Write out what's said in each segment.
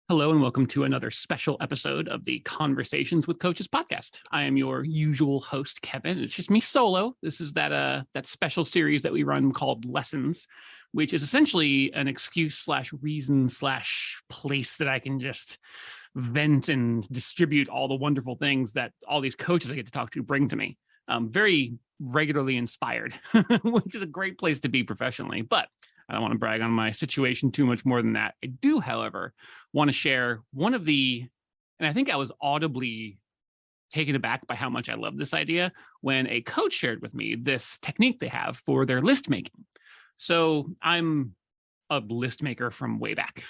Hello and welcome to another special episode of the Conversations with Coaches podcast. I am your usual host, Kevin. It's just me solo. This is that special series that we run called Lessons, which is essentially an excuse slash reason slash place that I can just vent and distribute all the wonderful things that all these coaches I get to talk to bring to me. Very regularly inspired, which is a great place to be professionally. But I don't want to brag on my situation too much more than that. I do, however, want to share one of and I think I was audibly taken aback by how much I love this idea when a coach shared with me this technique they have for their list making. So I'm a list maker from way back.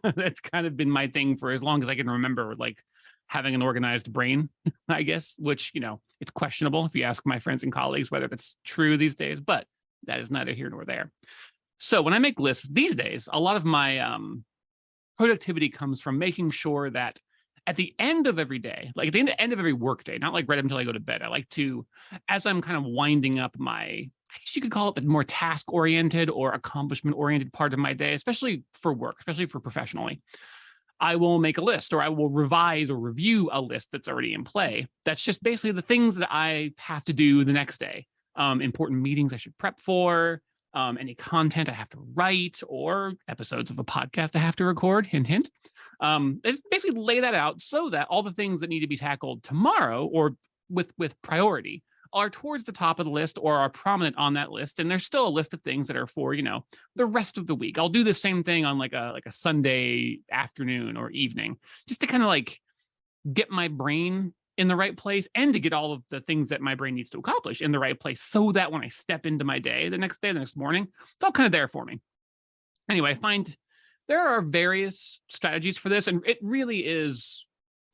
That's kind of been my thing for as long as I can remember, like having an organized brain, I guess, which, it's questionable if you ask my friends and colleagues whether that's true these days, but that is neither here nor there. So when I make lists these days, a lot of my productivity comes from making sure that at the end of every day, like at the end of every work day, not like right up until I go to bed, I like to, as I'm kind of winding up I guess you could call it the more task-oriented or accomplishment-oriented part of my day, especially for work, especially for professionally, I will make a list or I will revise or review a list that's already in play. That's just basically the things that I have to do the next day. Important meetings I should prep for, any content I have to write, or episodes of a podcast I have to record, hint, hint. I just basically lay that out so that all the things that need to be tackled tomorrow or with priority are towards the top of the list or are prominent on that list. And there's still a list of things that are for, the rest of the week. I'll do the same thing on like a Sunday afternoon or evening, just to kind of like get my brain in the right place and to get all of the things that my brain needs to accomplish in the right place so that when I step into my day, the next morning, it's all kind of there for me. Anyway, I find there are various strategies for this, and it really is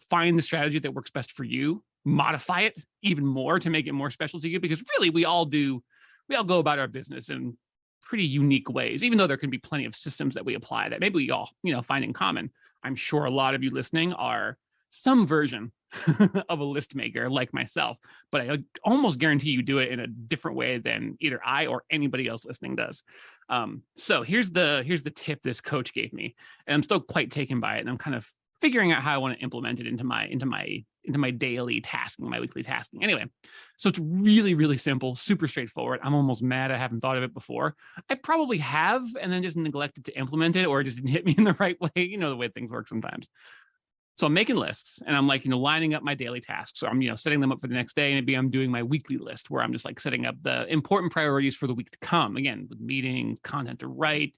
find the strategy that works best for you, modify it even more to make it more special to you, because really we all go about our business in pretty unique ways, even though there can be plenty of systems that we apply that maybe we all, find in common. I'm sure a lot of you listening are some version of a list maker like myself, but I almost guarantee you do it in a different way than either I or anybody else listening does. So here's the tip this coach gave me, and I'm still quite taken by it, and I'm kind of figuring out how I want to implement it into my daily tasking, my weekly tasking. Anyway, so it's really, really simple, super straightforward. I'm almost mad I haven't thought of it before. I probably have, and then just neglected to implement it, or it just didn't hit me in the right way. The way things work sometimes. So I'm making lists and I'm like, lining up my daily tasks. So I'm, setting them up for the next day. And maybe I'm doing my weekly list where I'm just like setting up the important priorities for the week to come. Again, with meetings, content to write,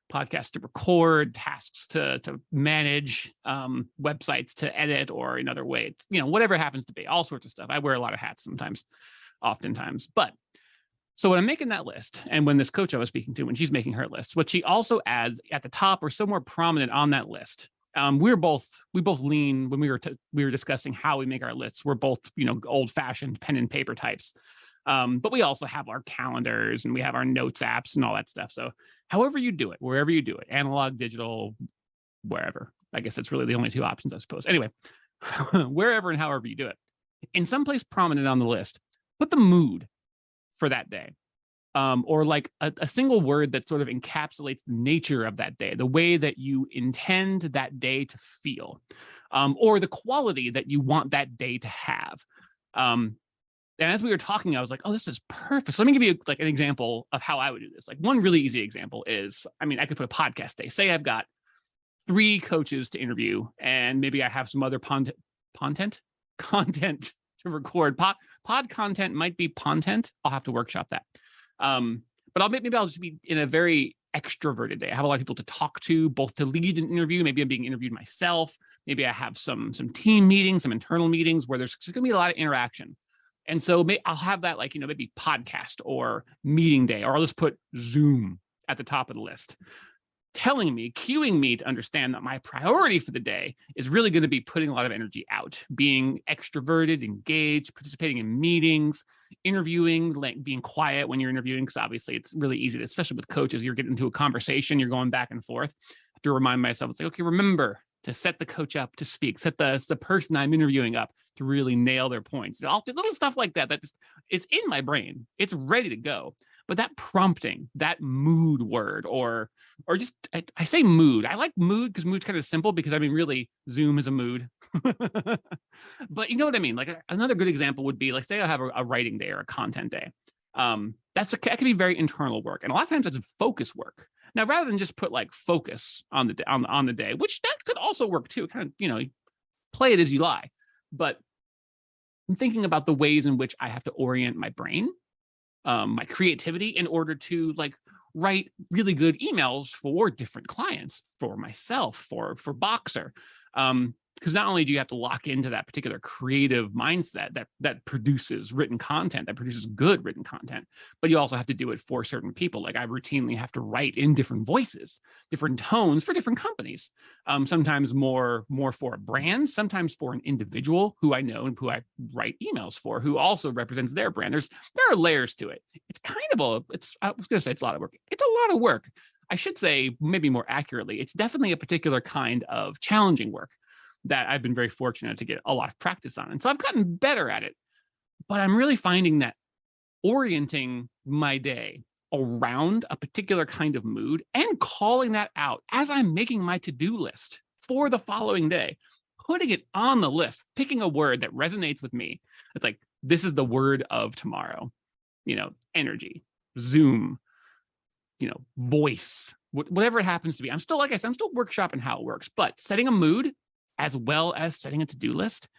podcasts to record, tasks to manage, websites to edit, or another way, whatever it happens to be, all sorts of stuff. I wear a lot of hats oftentimes. But so when I'm making that list, and when this coach I was speaking to, when she's making her list, what she also adds at the top or somewhere prominent on that list, we both lean when we were discussing how we make our lists. We're both, old fashioned pen and paper types. But we also have our calendars and we have our notes apps and all that stuff. So however you do it, wherever you do it, analog, digital, wherever, I guess that's really the only two options, I suppose. Anyway, wherever and however you do it, in some place prominent on the list, put the mood for that day. Or like a single word that sort of encapsulates the nature of that day, the way that you intend that day to feel, or the quality that you want that day to have. And as we were talking, I was like, oh, this is perfect. So let me give you like an example of how I would do this. Like one really easy example is, I could put a podcast day. Say I've got 3 coaches to interview, and maybe I have some other content to record. Pod content might be content. I'll have to workshop that. But maybe I'll just be in a very extroverted day. I have a lot of people to talk to, both to lead an interview. Maybe I'm being interviewed myself. Maybe I have some team meetings, some internal meetings where there's going to be a lot of interaction. And so I'll have that maybe podcast or meeting day, or I'll just put Zoom at the top of the list, cueing me to understand that my priority for the day is really going to be putting a lot of energy out, being extroverted, engaged, participating in meetings, interviewing, being quiet when you're interviewing, because obviously it's really easy, especially with coaches, you're getting into a conversation, you're going back and forth. I have to remind myself, it's like, okay, remember to set the coach up to speak, set the person I'm interviewing up to really nail their points. I'll do little stuff like that. That just is in my brain. It's ready to go. But that prompting, that mood word, or just I say mood. I like mood because mood's kind of simple because I mean, really, Zoom is a mood. But you know what I mean? Like another good example would be like, say I have a writing day or a content day. That can be very internal work, and a lot of times that's focus work. Now, rather than just put like focus on the day, which that could also work too, kind of play it as you lie. But I'm thinking about the ways in which I have to orient my brain, my creativity, in order to like write really good emails for different clients, for myself, for Boxer. Because not only do you have to lock into that particular creative mindset that produces written content, that produces good written content, but you also have to do it for certain people. Like I routinely have to write in different voices, different tones for different companies. Sometimes more for a brand, sometimes for an individual who I know and who I write emails for, who also represents their brand. There are layers to it. It's kind of I was going to say it's a lot of work. It's a lot of work. I should say, maybe more accurately, it's definitely a particular kind of challenging work that I've been very fortunate to get a lot of practice on. And so I've gotten better at it, but I'm really finding that orienting my day around a particular kind of mood and calling that out as I'm making my to-do list for the following day, putting it on the list, picking a word that resonates with me. It's like, this is the word of tomorrow, energy, Zoom, voice, whatever it happens to be. I'm still, like I said, I'm still workshopping how it works, but setting a mood as well as setting a to-do list,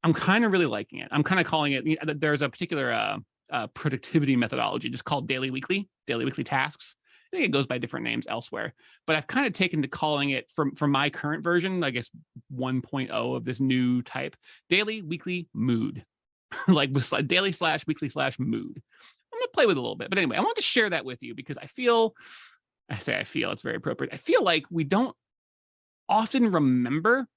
I'm kind of really liking it. I'm kind of calling it, there's a particular productivity methodology just called daily weekly tasks. I think it goes by different names elsewhere, but I've kind of taken to calling it from my current version, I guess 1.0 of this new type, daily, weekly, mood, like daily/weekly/mood. I'm gonna play with it a little bit, but anyway, I want to share that with you because I feel it's very appropriate. I feel like we don't often remember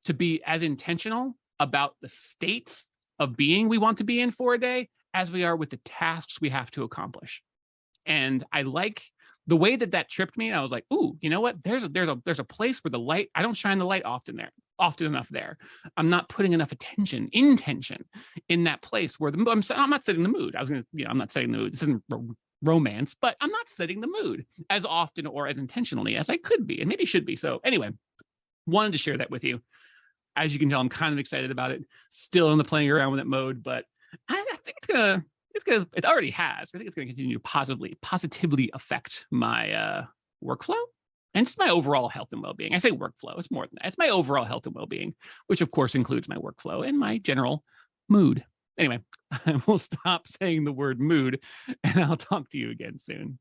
to be as intentional about the states of being we want to be in for a day as we are with the tasks we have to accomplish. And I like the way that tripped me. I was like, ooh, you know what? There's a place where the light, I don't shine the light often enough there. I'm not putting enough intention in that place where I'm not setting the mood. I'm not setting the mood. This isn't romance, but I'm not setting the mood as often or as intentionally as I could be and maybe should be. So anyway, wanted to share that with you. As you can tell, I'm kind of excited about it. Still in the playing around with it mode, but I think it already has. I think it's gonna continue to positively affect my workflow and just my overall health and well-being. I say workflow, it's more than that. It's my overall health and well-being, which of course includes my workflow and my general mood. Anyway, I will stop saying the word mood and I'll talk to you again soon.